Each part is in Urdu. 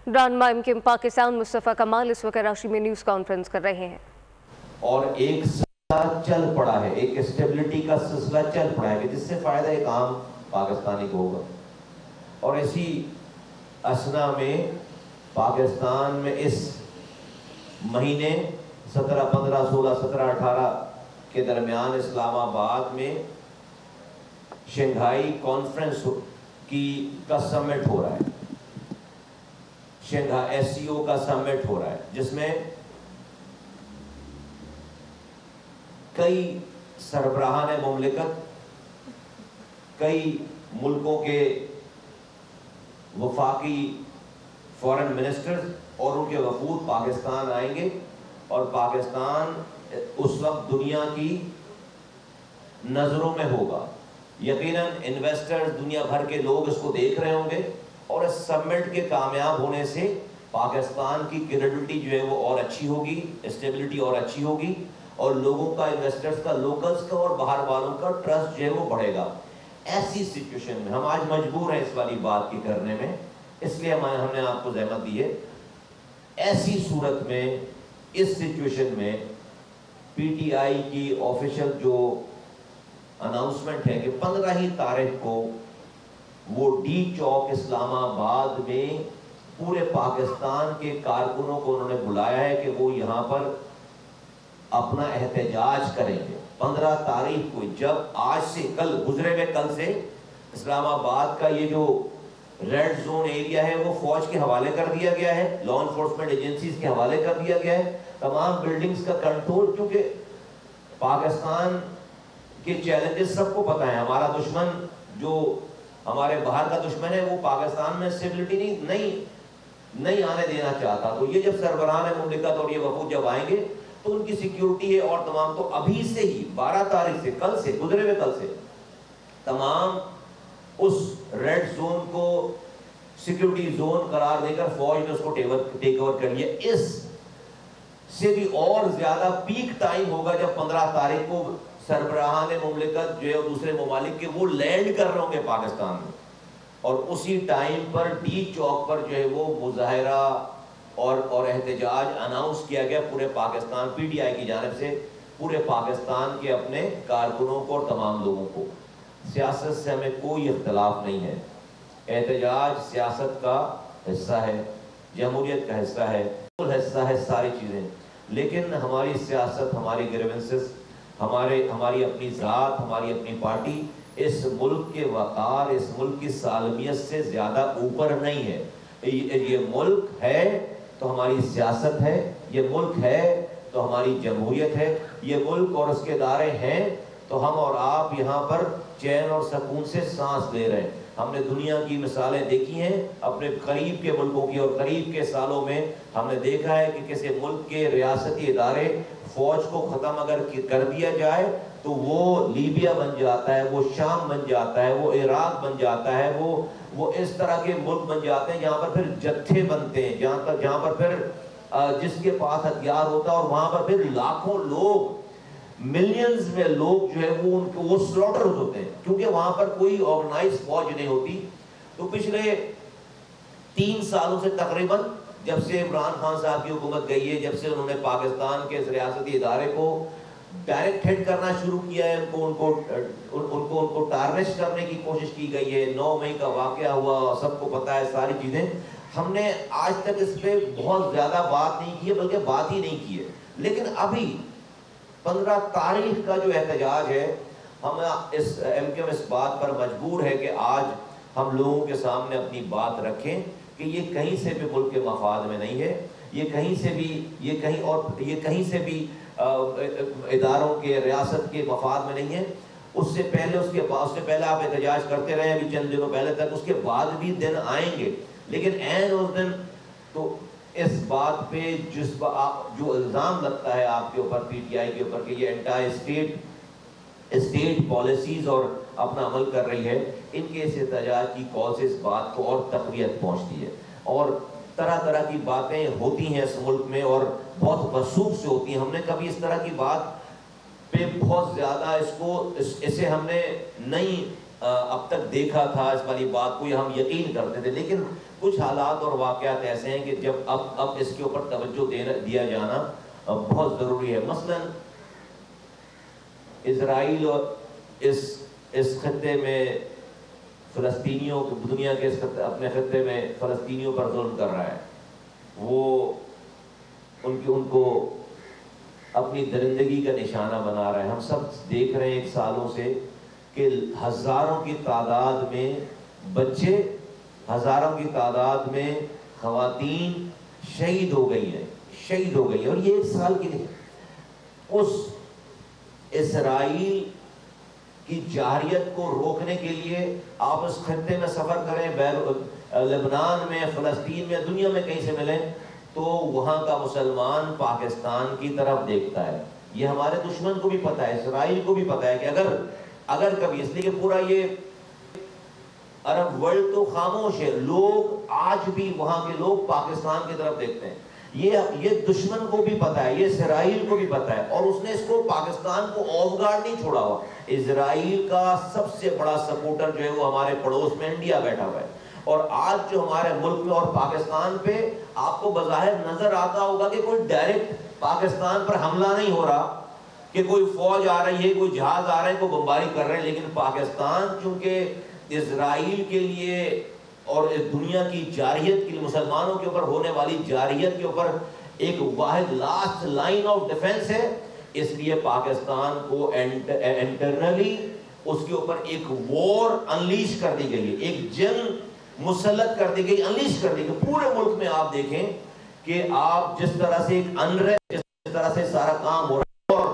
رہنما MKM پاکستان مصطفیٰ کمال اس وقت کراچی میں نیوز کانفرنس کر رہے ہیں اور ایک سلسلہ چل پڑا ہے، ایک اسٹیبلٹی کا سلسلہ چل پڑا ہے کہ جس سے فائدہ ایک عام پاکستانی کو ہوگا. اور اسی اسنا میں پاکستان میں اس مہینے 17 15 16 17 18 کے درمیان اسلام آباد میں شنگھائی کانفرنس کا سمٹ ہو رہا ہے. شنگھائی SCO کا سمٹ ہو رہا ہے جس میں کئی سربراہان مملکت، کئی ملکوں کے وفاقی فورن منسٹرز اور ان کے وفود پاکستان آئیں گے. اور پاکستان اس وقت دنیا کی نظروں میں ہوگا. یقیناً انویسٹرز، دنیا بھر کے لوگ اس کو دیکھ رہے ہوں گے اور اس سمٹ کے کامیاب ہونے سے پاکستان کی کریڈیبلٹی جو ہے وہ اور اچھی ہوگی، اسٹیبلٹی اور اچھی ہوگی اور لوگوں کا، انویسٹرز کا، لوکلز کا اور باہر والوں کا ٹرسٹ جو ہے وہ بڑھے گا. ایسی سچویشن میں ہم آج مجبور ہیں اس والی بات کی کرنے میں، اس لیے ہم نے آپ کو زحمت دی ہے. ایسی صورت میں، اس سچویشن میں PTI کی آفیشل جو اناؤنسمنٹ ہے کہ 15 تاریخ کو وہ ڈی چوک اسلام آباد میں پورے پاکستان کے کارکنوں کو انہوں نے بلایا ہے کہ وہ یہاں پر اپنا احتجاج کریں گے. 15 تاریخ کو، جب آج سے کل، گزرے ہوئے کل سے اسلام آباد کا یہ جو ریڈ زون ایریا ہے وہ فوج کے حوالے کر دیا گیا ہے، لا انفورسمنٹ ایجنسیز کے حوالے کر دیا گیا ہے. تمام بلڈنگز کا کنٹرول، کیونکہ پاکستان کے چیلنجز سب کو پتہ ہے. ہمارا دشمن جو ہمارے باہر کا دشمن ہے وہ پاکستان میں اسٹیبلٹی نہیں آنے دینا چاہتا. تو یہ جب سربراہان مملکت اور یہ وفود جب آئیں گے تو ان کی سیکیورٹی ہے اور تمام، تو ابھی سے ہی 12 تاریخ سے، کل سے، گزرے ہوئے کل سے تمام اس ریڈ زون کو سیکیورٹی زون قرار دے کر فوج نے اس کو ٹیک اوور کر لیا. اس سے بھی اور زیادہ پیک ٹائم ہوگا جب 15 تاریخ کو سربراہان مملکت جو ہے دوسرے ممالک کے وہ لینڈ کر رہے ہوں گے پاکستان میں. اور اسی ٹائم پر ڈی چوک پر جو ہے وہ مظاہرہ اور احتجاج اناؤنس کیا گیا پورے پاکستان، PTI کی جانب سے پورے پاکستان کے اپنے کارکنوں کو اور تمام لوگوں کو. سیاست سے ہمیں کوئی اختلاف نہیں ہے. احتجاج سیاست کا حصہ ہے، جمہوریت کا حصہ ہے ساری چیزیں. لیکن ہماری سیاست، ہماری گریونسز، ہماری اپنی ذات، ہماری اپنی پارٹی اس ملک کے وقار، اس ملک کی سالمیت سے زیادہ اوپر نہیں ہے. یہ ملک ہے تو ہماری سیاست ہے، یہ ملک ہے تو ہماری جمہوریت ہے، یہ ملک اور اس کے ادارے ہیں تو ہم اور آپ یہاں پر چین اور سکون سے سانس لے رہے ہیں. ہم نے دنیا کی مثالیں دیکھی ہیں اپنے قریب کے ملکوں کی، اور قریب کے سالوں میں ہم نے دیکھا ہے کہ کسی ملک کے ریاستی ادارے فوج کو ختم اگر کر دیا جائے تو وہ لیبیا بن جاتا ہے، وہ شام بن جاتا ہے، وہ عراق بن جاتا ہے، وہ اس طرح کے ملک بن جاتے ہیں جہاں پر پھر جتھے بنتے ہیں، جہاں پر پھر جس کے پاس ہتھیار ہوتا ہے اور وہاں پر پھر لاکھوں لوگ، ملینز میں لوگ جو ہے وہ سلوٹرز ہوتے ہیں کیونکہ وہاں پر کوئی آرگنائز فوج نہیں ہوتی. تو پچھلے 3 سالوں سے تقریباً جب سے عمران خان صاحب کی حکومت گئی ہے، جب سے انہوں نے پاکستان کے اس ریاستی ادارے کو ڈائریکٹ ہٹ کرنا شروع کیا ہے، ان کو ٹارنش کرنے کی کوشش کی گئی ہے. 9 مئی کا واقعہ ہوا، سب کو پتہ ہے ساری چیزیں. ہم نے آج تک اس پہ بہت زیادہ بات نہیں کی ہے، بلکہ بات ہی نہیں کی ہے. لیکن ابھی 15 تاریخ کا جو احتجاج ہے، ہم MKM اس بات پر مجبور ہے کہ آج ہم لوگوں کے سامنے اپنی بات رکھیں کہ یہ کہیں سے بھی ملک کے مفاد میں نہیں ہے، یہ کہیں سے بھی اداروں کے، ریاست کے مفاد میں نہیں ہے. اس سے پہلے آپ احتجاج کرتے رہے ابھی چند دنوں پہلے تک، اس کے بعد بھی دن آئیں گے. لیکن اس دن تو اس بات پہ جو الزام لگتا ہے آپ کے اوپر، PTI کے اوپر، کہ یہ انٹائی اسٹیٹ پالیسیز اور اپنا عمل کر رہی ہے، ان کے اس احتجاج کی کال سے اس بات کو اور تقویت پہنچتی ہے. اور طرح طرح کی باتیں ہوتی ہیں اس ملک میں اور بہت وثوق سے ہوتی ہیں. ہم نے کبھی اس طرح کی بات پہ بہت زیادہ اسے ہم نے نہیں اب تک دیکھا تھا، اس والی بات کو ہم یقین کرتے تھے. لیکن کچھ حالات اور واقعات ایسے ہیں کہ جب اب اس کے اوپر توجہ دیا جانا بہت ضروری ہے. مثلا اسرائیل اور اس خطے میں فلسطینیوں دنیا کے اپنے خطے میں فلسطینیوں پر ظلم کر رہا ہے. وہ ان کو اپنی درندگی کا نشانہ بنا رہا ہے. ہم سب دیکھ رہے ہیں ایک سالوں سے کہ ہزاروں کی تعداد میں بچے، ہزاروں کی تعداد میں خواتین شہید ہو گئی ہیں. اور یہ ایک سال کی نہیں. اس اسرائیل کی جارحیت کو روکنے کے لیے آپ اس خطے میں سفر کریں، لبنان میں، فلسطین میں، دنیا میں کہیں سے ملیں، تو وہاں کا مسلمان پاکستان کی طرف دیکھتا ہے. یہ ہمارے دشمن کو بھی پتہ ہے، اسرائیل کو بھی پتہ ہے کہ اگر کبھی، اس لیے کہ پورا یہ عرب ورلڈ تو خاموش ہے، لوگ آج بھی وہاں کے لوگ پاکستان کی طرف دیکھتے ہیں. یہ دشمن کو بھی پتہ ہے، یہ اسرائیل کو بھی پتہ ہے، اور اس نے اس کو پاکستان کو آف گارڈ نہیں چھوڑا ہوا. اسرائیل کا سب سے بڑا سپورٹر جو ہے وہ ہمارے پڑوس میں انڈیا بیٹھا ہوا ہے. اور آج جو ہمارے ملک میں اور پاکستان پہ آپ کو بظاہر نظر آتا ہوگا کہ کوئی ڈائریکٹ پاکستان پر حملہ نہیں ہو رہا، کہ کوئی فوج آ رہی ہے، کوئی جہاز آ رہے ہیں، کوئی بمباری کر رہے ہیں، لیکن پاکستان چونکہ اسرائیل کے لیے اور دنیا کی جارحیت کے لیے، مسلمانوں کے اوپر ہونے والی جارحیت کے اوپر ایک واحد لاسٹ لائن آف ڈیفنس ہے، اس لیے پاکستان کو انٹرنلی اس کے اوپر ایک وار انلیش کر دی گئی ہے، ایک جنگ مسلط کر دی گئی، انلیش کر دی گئی. پورے ملک میں آپ دیکھیں کہ آپ جس طرح سے ایک انریسٹ، جس طرح سے سارا کام ہو رہا ہے، اور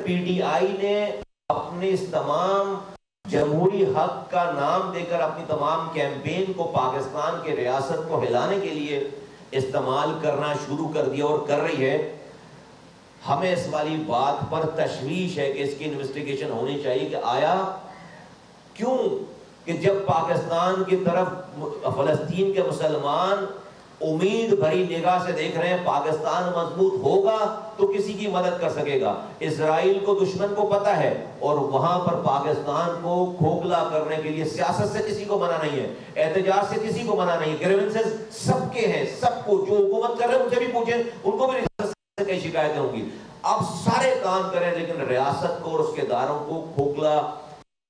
پی ٹی آئی نے اپنے اس تمام جمہوری حق کا نام دے کر اپنی تمام کیمپین کو پاکستان کے ریاست کو ہلانے کے لیے استعمال کرنا شروع کر دیا اور کر رہی ہے. ہمیں اس والی بات پر تشویش ہے کہ اس کی انویسٹیگیشن ہونی چاہیے کہ آیا کیوں کہ جب پاکستان کی طرف فلسطین کے مسلمان امید بھری نگاہ سے دیکھ رہے ہیں پاکستان مضبوط ہوگا تو کسی کی مدد کر سکے گا. اسرائیل کو دشمن کو پتہ ہے، اور وہاں پر پاکستان کو کھوکھلا کرنے کے لیے سیاست سے کسی کو منع نہیں ہے، احتجاج سے کسی کو منع نہیں ہے. گریونسز سب کے ہیں، سب کو جو حکومت کر رہے ہیں ان سے بھی پوچھیں، ان کو بھی ریاست سے کئی شکایتیں ہوں گی. آپ سارے کام کریں لیکن ریاست کو اور اس کے اداروں کو کھوکھلا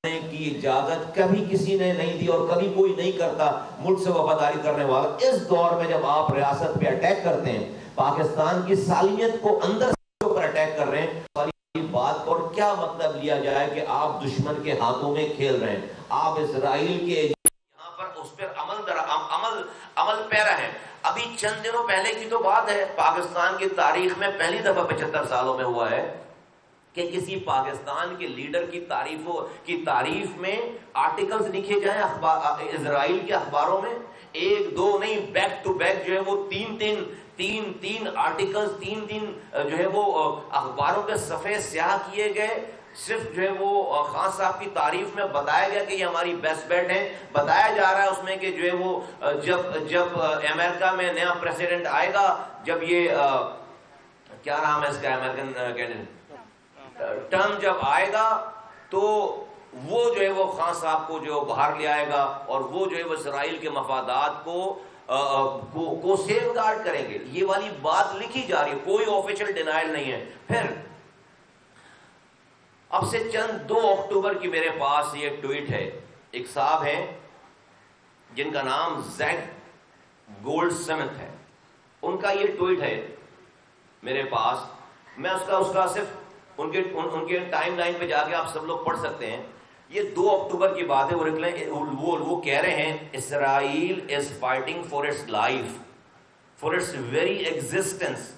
کی اجازت کبھی کسی نے نہیں دی، اور کبھی کوئی نہیں کرتا ملک سے وفاداری کرنے والا. اس دور میں جب آپ ریاست پہ اٹیک کرتے ہیں، پاکستان کی سالمیت کو اندر سے اوپر اٹیک کر رہے ہیں، والی بات اور کیا مطلب لیا جائے کہ آپ دشمن کے ہاتھوں میں کھیل رہے ہیں. آپ اسرائیل کے یہاں پر اس پر عمل پیرا ہے. ابھی چند دنوں پہلے کی تو بات ہے، پاکستان کی تاریخ میں پہلی دفعہ 75 سالوں میں ہوا ہے کہ کسی پاکستان کے لیڈر کی تعریف میں آرٹیکلز لکھے جائیں اسرائیل کے اخباروں میں. ایک دو نہیں، بیک ٹو بیک جو ہے وہ تین آرٹیکلز، تین جو ہے وہ اخباروں کے صفحے سیاہ کیے گئے. صرف جو ہے وہ خان صاحب کی تعریف میں بتایا گیا کہ یہ ہماری بیسٹ بیٹ ہیں. بتایا جا رہا ہے اس میں کہ جو ہے وہ جب امریکہ میں نیا پریزیڈنٹ آئے گا، جب یہ کیا نام ہے اس کا امریکن کینڈیڈیٹ ٹرمپ جب آئے گا، تو وہ جو ہے وہ خان صاحب کو جو باہر لے آئے گا، اور وہ جو ہے وہ اسرائیل کے مفادات کو سیف گارڈ کریں گے. یہ والی بات لکھی جا رہی ہے، کوئی آفیشیل ڈینائل نہیں ہے. پھر اب سے چند 2 اکتوبر کی میرے پاس یہ ٹویٹ ہے. ایک صاحب ہیں جن کا نام زیک گولڈ سمتھ ہے، ان کا یہ ٹویٹ ہے میرے پاس. میں اس کا صرف ان کے ٹائم لائن پہ جا کے آپ سب لوگ پڑھ سکتے ہیں. یہ 2 اکتوبر کی بات ہے. وہ کہہ رہے ہیں Israel is fighting for its life, for its very existence.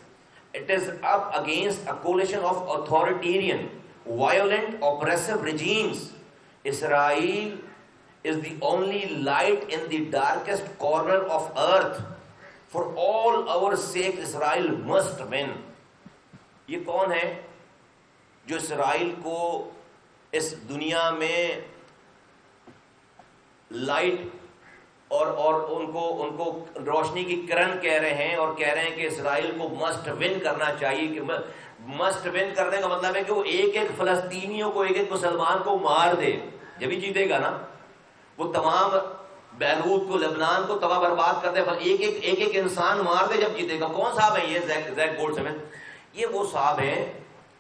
It is up against a coalition of authoritarian, violent, oppressive regimes. Israel is the only light in the darkest corner of earth. For all our sake, Israel must win. یہ کون ہے جو اسرائیل کو اس دنیا میں لائٹ اور ان کو روشنی کی کرن کہہ رہے ہیں, اور کہہ رہے ہیں کہ اسرائیل کو مسٹ ون کرنا چاہیے. کہ مسٹ ون کرنے کا مطلب ہے کہ وہ ایک ایک فلسطینیوں کو, ایک ایک مسلمان کو مار دے, جب ہی جیتے گا نا. وہ تمام بیروت کو، لبنان کو تباہ برباد کر دے، ایک انسان مار دے جب جیتے گا. کون صاحب ہیں یہ زیک گولڈ سمتھ؟ یہ وہ صاحب ہیں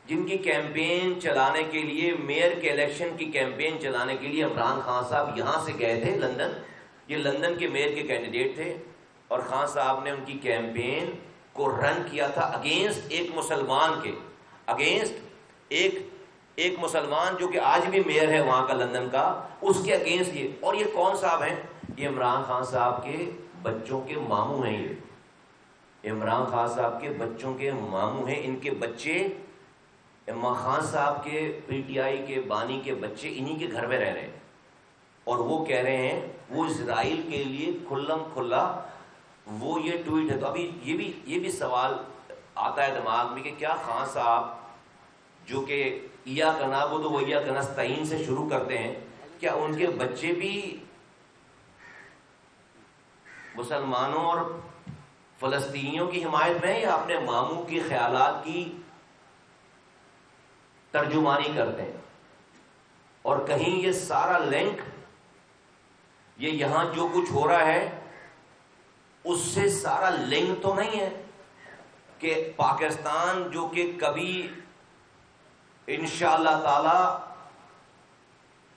جن کی کیمپین چلانے کے لیے، میئر کے الیکشن کی کیمپین چلانے کے لیے عمران خان صاحب یہاں سے گئے تھے لندن. یہ لندن کے میئر کے کینڈیڈیٹ تھے اور خان صاحب نے ان کی کیمپین کو رن کیا تھا اگینسٹ ایک مسلمان کے، اگینسٹ ایک مسلمان جو کہ آج بھی میئر ہے وہاں کا لندن کا، اس کے اگینسٹ یہ. اور یہ کون صاحب ہیں؟ یہ عمران خان صاحب کے بچوں کے ماموں ہیں. یہ عمران خان صاحب کے بچوں کے ماموں ہیں. ان کے بچے عمران خان صاحب کے پی ٹی آئی کے بانی کے بچے انہی کے گھر میں رہ رہے ہیں. اور وہ کہہ رہے ہیں وہ اسرائیل کے لیے کھلم کھلا وہ یہ ٹویٹ ہے. تو ابھی یہ بھی سوال آتا ہے دماغ میں کہ کیا خان صاحب جو کہ ایاک نعبد و ایاک نستعین سے شروع کرتے ہیں، کیا ان کے بچے بھی مسلمانوں اور فلسطینیوں کی حمایت میں یا اپنے ماموں کی خیالات کی ترجمانی کرتے ہیں؟ اور کہیں یہ سارا لنک، یہ یہاں جو کچھ ہو رہا ہے اس سے سارا لنک تو نہیں ہے کہ پاکستان جو کہ کبھی انشاءاللہ تعالی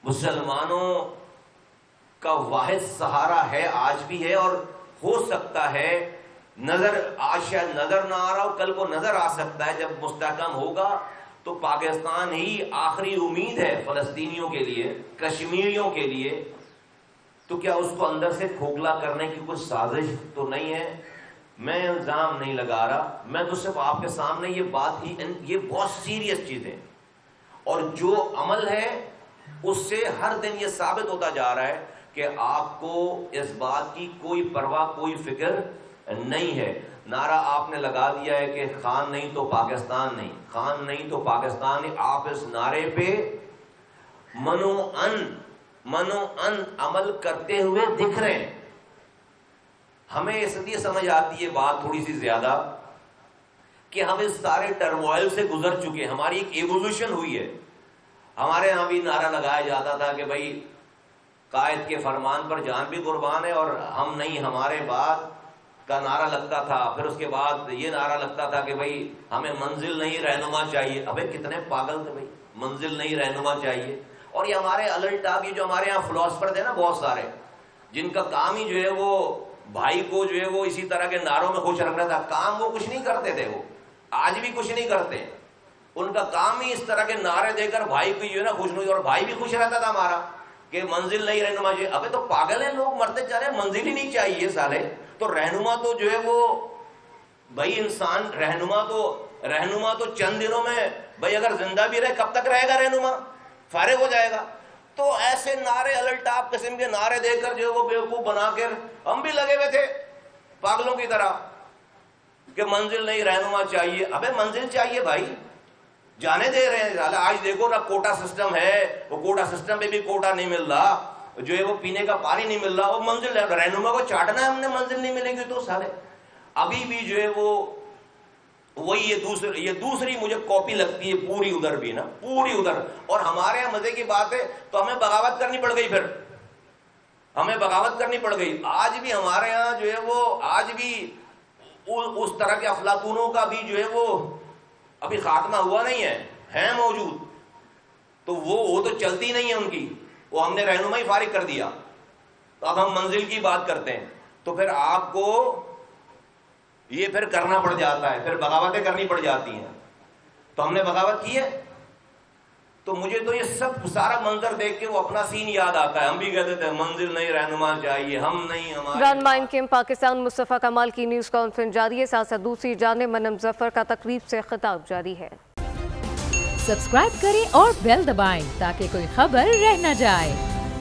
مسلمانوں کا واحد سہارا ہے، آج بھی ہے، اور ہو سکتا ہے آج شاید نظر نہ آ رہا ہو، کل کو نظر آ سکتا ہے جب مستحکم ہوگا. تو پاکستان ہی آخری امید ہے فلسطینیوں کے لیے، کشمیریوں کے لیے. تو کیا اس کو اندر سے کھوکھلا کرنے کی کوئی سازش تو نہیں ہے؟ میں الزام نہیں لگا رہا، میں تو صرف آپ کے سامنے یہ بات ہی، یہ بہت سیریس چیز ہے اور جو عمل ہے اس سے ہر دن یہ ثابت ہوتا جا رہا ہے کہ آپ کو اس بات کی کوئی پرواہ، کوئی فکر نہیں ہے. نعرہ آپ نے لگا دیا ہے کہ خان نہیں تو پاکستان نہیں، خان نہیں تو پاکستان نہیں. آپ اس نعرے پہ منو ان عمل کرتے ہوئے دکھ رہے ہیں. ہمیں اس لیے سمجھ آتی ہے بات تھوڑی سی زیادہ کہ ہم اس سارے ٹرموائل سے گزر چکے ہیں، ہماری ایک ایوولوشن ہوئی ہے. ہمارے یہاں بھی نعرہ لگایا جاتا تھا کہ بھائی قائد کے فرمان پر جان بھی قربان ہے، اور ہم نہیں، ہمارے بعد کا نعرہ لگتا تھا. پھر اس کے بعد یہ نعرہ لگتا تھا کہ بھائی ہمیں منزل نہیں رہنما چاہیے. ابے کتنے پاگل تھے بھائی، منزل نہیں رہنما چاہیے. اور یہ ہمارے الٹاپ، یہ جو ہمارے یہاں فلاسفر تھے نا بہت سارے، جن کا کام ہی جو ہے وہ بھائی کو جو ہے وہ اسی طرح کے نعروں میں خوش رکھنا تھا. کام وہ کچھ نہیں کرتے تھے، وہ آج بھی کچھ نہیں کرتے. ان کا کام ہی اس طرح کے نعرے دے کر بھائی کی جو ہے نا خوش نہیں، اور بھائی بھی خوش رہتا تھا ہمارا کہ منزل نہیں رہنما چاہیے. ابے تو پاگل ہیں لوگ، مرتے جا رہے ہیں، منزل ہی نہیں چاہیے سالے. تو رہنما تو جو ہے وہ بھائی انسان، رہنما تو چند دنوں میں بھائی اگر زندہ بھی رہے کب تک رہے گا رہنما؟ فارغ ہو جائے گا. تو ایسے نعرے الٹاپ قسم کے نعرے دے کر جو ہے وہ بیوقوف بنا کر ہم بھی لگے ہوئے تھے پاگلوں کی طرح کہ منزل نہیں رہنما چاہیے. ابے منزل چاہیے بھائی، جانے دے رہے ہیں. آج دیکھو نا کوٹا سسٹم ہے، وہ کوٹا سسٹم پہ بھی کوٹا نہیں مل رہا، جو ہے وہ پینے کا پانی نہیں مل رہا. وہ منزل رہنما کو چاٹنا ہے ہم نے، منزل نہیں ملے گی تو سارے. ابھی بھی جو ہے وہ وہی یہ دوسری مجھے کاپی لگتی ہے پوری ادھر بھی نا، پوری ادھر. اور ہمارے یہاں مزے کی بات ہے تو ہمیں بغاوت کرنی پڑ گئی، پھر ہمیں بغاوت کرنی پڑ گئی. آج بھی ہمارے یہاں جو ہے وہ آج بھی اس طرح کے افلاطونوں کا بھی جو ہے وہ ابھی خاتمہ ہوا نہیں ہے موجود. تو وہ تو چلتی نہیں ہے ان کی، وہ ہم نے رہنمائی فارغ کر دیا. تو اب ہم منزل کی بات کرتے ہیں. تو پھر آپ کو یہ پھر کرنا پڑ جاتا ہے، پھر بغاوتیں کرنی پڑ جاتی ہیں. تو ہم نے بغاوت کی ہے. تو مجھے تو یہ سب سارا منظر دیکھ کے وہ اپنا سین یاد آتا ہے. ہم بھی کہتے تھے منزل نہیں رہنما چاہیے، ہم نہیں، ہمارے رہنما انکم پاکستان مصطفیٰ کمال کی نیوز کانفرنس جاری ہے. ساتھ ساتھ دوسری جانب منم ظفر کا تقریب سے خطاب جاری ہے. سبسکرائب کریں اور بیل دبائیں تاکہ کوئی خبر رہ نہ جائے.